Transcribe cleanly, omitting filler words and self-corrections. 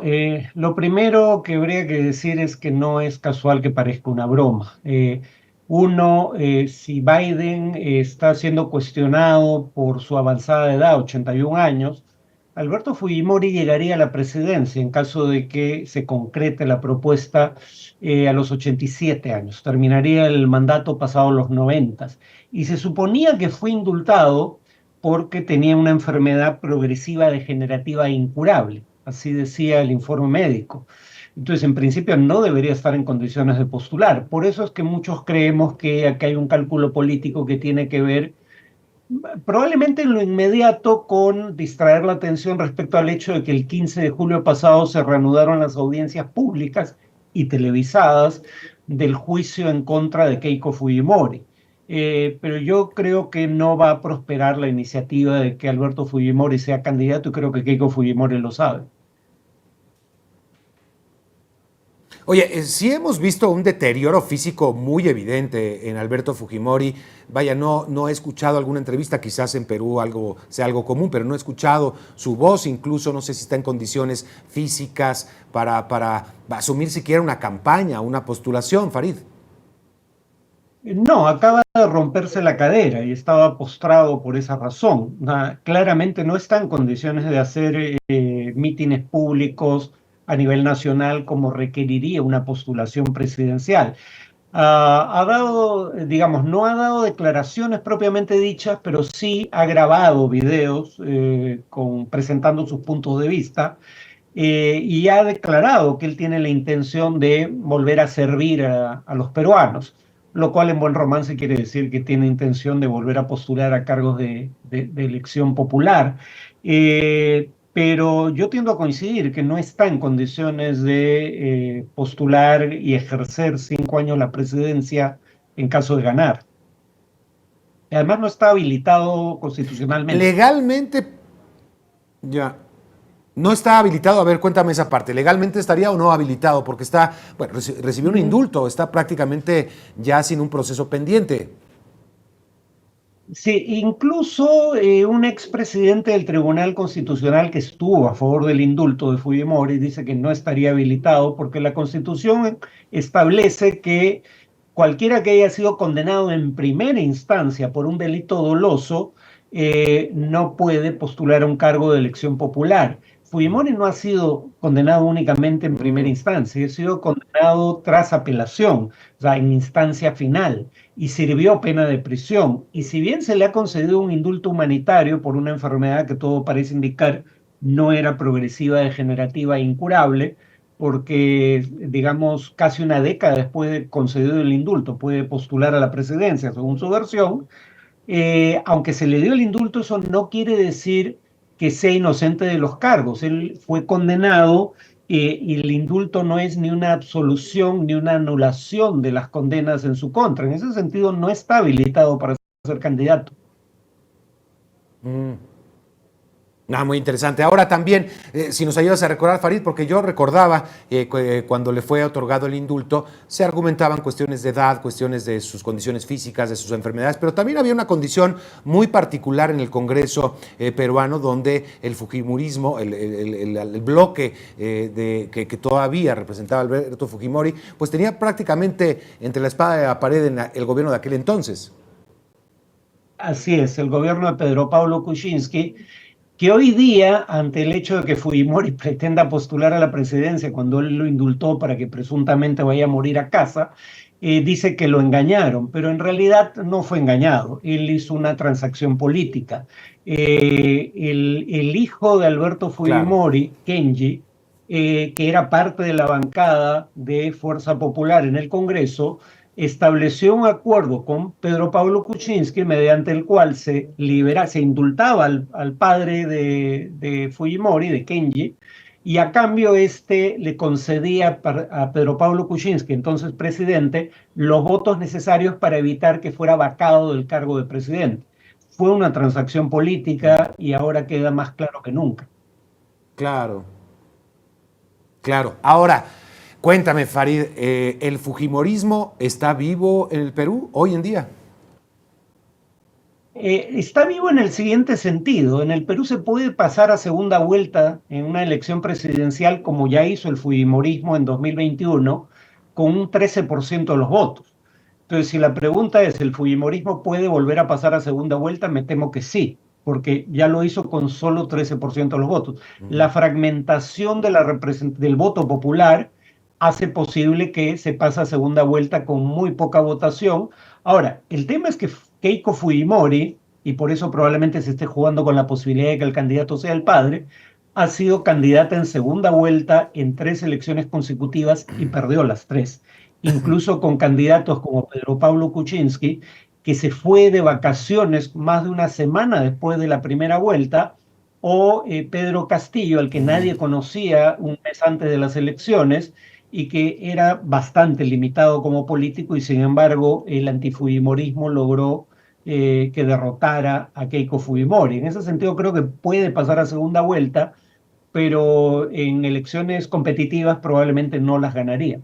Bueno, lo primero que habría que decir es que no es casual que parezca una broma. Si Biden está siendo cuestionado por su avanzada edad, 81 años, Alberto Fujimori llegaría a la presidencia en caso de que se concrete la propuesta a los 87 años. Terminaría el mandato pasado los 90. Y se suponía que fue indultado porque tenía una enfermedad progresiva degenerativa e incurable, así decía el informe médico. Entonces, en principio, no debería estar en condiciones de postular. Por eso es que muchos creemos que aquí hay un cálculo político que tiene que ver probablemente en lo inmediato con distraer la atención respecto al hecho de que el 15 de julio pasado se reanudaron las audiencias públicas y televisadas del juicio en contra de Keiko Fujimori. Pero yo creo que no va a prosperar la iniciativa de que Alberto Fujimori sea candidato y creo que Keiko Fujimori lo sabe. Oye, sí hemos visto un deterioro físico muy evidente en Alberto Fujimori. Vaya, no he escuchado alguna entrevista, quizás en Perú sea algo común, pero no he escuchado su voz, incluso no sé si está en condiciones físicas para asumir siquiera una campaña, una postulación, Farid. No, acaba de romperse la cadera y estaba postrado por esa razón. Claramente no está en condiciones de hacer mítines públicos a nivel nacional como requeriría una postulación presidencial. Ha dado, digamos, no ha dado declaraciones propiamente dichas, pero sí ha grabado videos presentando sus puntos de vista y ha declarado que él tiene la intención de volver a servir a los peruanos, lo cual en buen romance quiere decir que tiene intención de volver a postular a cargos de elección popular. Pero yo tiendo a coincidir que no está en condiciones de postular y ejercer 5 años la presidencia en caso de ganar. Además, no está habilitado constitucionalmente. Legalmente, ya, no está habilitado. A ver, cuéntame esa parte. ¿Legalmente estaría o no habilitado? Porque está, bueno, recibió un indulto, está prácticamente ya sin un proceso pendiente. Sí, incluso un expresidente del Tribunal Constitucional que estuvo a favor del indulto de Fujimori dice que no estaría habilitado porque la Constitución establece que cualquiera que haya sido condenado en primera instancia por un delito doloso no puede postular a un cargo de elección popular. Fujimori no ha sido condenado únicamente en primera Mm. instancia, ha sido condenado tras apelación, o sea, en instancia final y sirvió pena de prisión. Y si bien se le ha concedido un indulto humanitario por una enfermedad que todo parece indicar no era progresiva, degenerativa e incurable, porque, digamos, casi una década después de concedido el indulto, puede postular a la presidencia, según su versión. Aunque se le dio el indulto, eso no quiere decir que sea inocente de los cargos. Él fue condenado y el indulto no es ni una absolución ni una anulación de las condenas en su contra. En ese sentido, no está habilitado para ser candidato. Mm. Ah, muy interesante. Ahora también, si nos ayudas a recordar, Farid, porque yo recordaba cuando le fue otorgado el indulto, se argumentaban cuestiones de edad, cuestiones de sus condiciones físicas, de sus enfermedades, pero también había una condición muy particular en el Congreso peruano, donde el fujimorismo, el bloque que todavía representaba Alberto Fujimori, pues tenía prácticamente entre la espada y la pared en el gobierno de aquel entonces. Así es, el gobierno de Pedro Pablo Kuczynski, que hoy día, ante el hecho de que Fujimori pretenda postular a la presidencia cuando él lo indultó para que presuntamente vaya a morir a casa, dice que lo engañaron, pero en realidad no fue engañado. Él hizo una transacción política. El hijo de Alberto Claro. Fujimori, Kenji, que era parte de la bancada de Fuerza Popular en el Congreso, estableció un acuerdo con Pedro Pablo Kuczynski mediante el cual se indultaba al padre de Fujimori, de Kenji, y a cambio este le concedía a Pedro Pablo Kuczynski, entonces presidente, los votos necesarios para evitar que fuera vacado del cargo de presidente. Fue una transacción política y ahora queda más claro que nunca. Claro, claro. Ahora, cuéntame, Farid, ¿el fujimorismo está vivo en el Perú hoy en día? Está vivo en el siguiente sentido. En el Perú se puede pasar a segunda vuelta en una elección presidencial como ya hizo el Fujimorismo en 2021 con un 13% de los votos. Entonces, si la pregunta es, ¿el Fujimorismo puede volver a pasar a segunda vuelta? Me temo que sí, porque ya lo hizo con solo 13% de los votos. La fragmentación de del voto popular hace posible que se pase a segunda vuelta con muy poca votación. Ahora, el tema es que Keiko Fujimori, y por eso probablemente se esté jugando con la posibilidad de que el candidato sea el padre, ha sido candidata en segunda vuelta en 3 elecciones consecutivas y perdió las 3, incluso con candidatos como Pedro Pablo Kuczynski, que se fue de vacaciones más de una semana después de la primera vuelta, o Pedro Castillo, al que nadie conocía un mes antes de las elecciones y que era bastante limitado como político, y sin embargo el antifujimorismo logró que derrotara a Keiko Fujimori. En ese sentido creo que puede pasar a segunda vuelta, pero en elecciones competitivas probablemente no las ganaría.